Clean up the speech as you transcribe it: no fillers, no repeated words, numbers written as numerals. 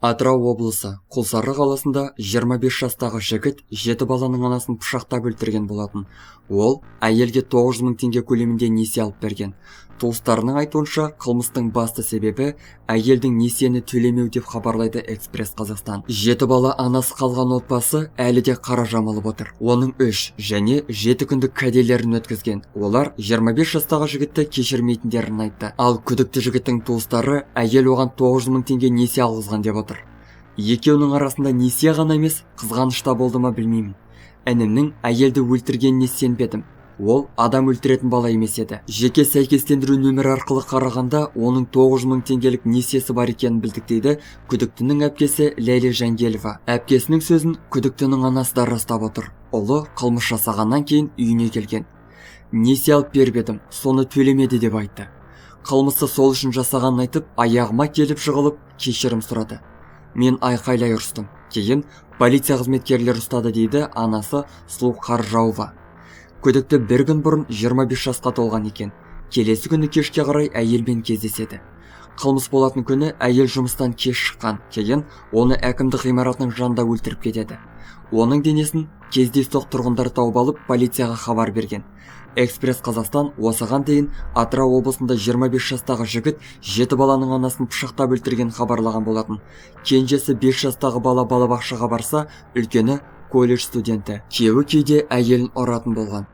Атырау облысы Құлсары қаласында 25 жастағы жігіт 7 баланың анасын пышақтап өлтірген болатын. Ол әйелге 900 мың теңге көлемінде несие алып берген. Туыстарының айтуынша, қылмыстың басты себебі әйелдің несиені төлемеу деп хабарлайды Экспресс Қазақстан. 7 бала анасы қалған отбасы әлі де қара жамылып отыр. Оның 3 және 7 күндік кәделерін өткізген. Олар 25 жастағы жігітті кешірмейтіндерін айтты. Ал күдікті жігіттің туыстары әйел оған 900 мың теңге несие алғызған деп отыр. Екеуінің арасында несие ғана емес, қызғаныш та болды ма білмеймін. Інімнің әйелді өлтіргеніне сенбедім. Ол адам өлтіретін бала емес еді. Жеке сәйкестендіру нөмірі арқылы қарағанда, оның 900 мың теңгелік несиесі бар екенін білдік дейді күдіктінің әпкесі Ләйле Жангелова. Әпкесінің сөзін күдіктінің анасы да растап отыр. Ұлы қылмыс жасағаннан кейін үйіне келген. Несие алып беріп едім, соны төлемеді деп айтты. Қылмысты сол үшін жасағанын айтып, аяғыма келіп жығылып, кешірім сұрады. Мен айқайлай ұрыстым. Кейін полиция қызметкерлері ұстады дейді анасы Сұлу Қаржауова. Күдікті бір күн бұрын 25 жасқа толған екен. Келесі күні кешке қарай әйелмен кездеседі. Қылмыс болатын күні әйел жұмыстан кеш шыққан. Кейін оны әкімдік ғимаратының жанында өлтіріп кетеді. Оның денесін кездейсоқ тұрғындар тауып алып полицияға хабар берген. Экспресс Қазақстан осыған дейін Атырау облысында 25 жастағы жігіт 7 баланың анасын пышақтап өлтірген хабарлаған болатын. Кенжесі 5 жастағы бала балабақшаға барса, үлкені колледж студенті. Күйеуі кейде әйелін ұратын болған.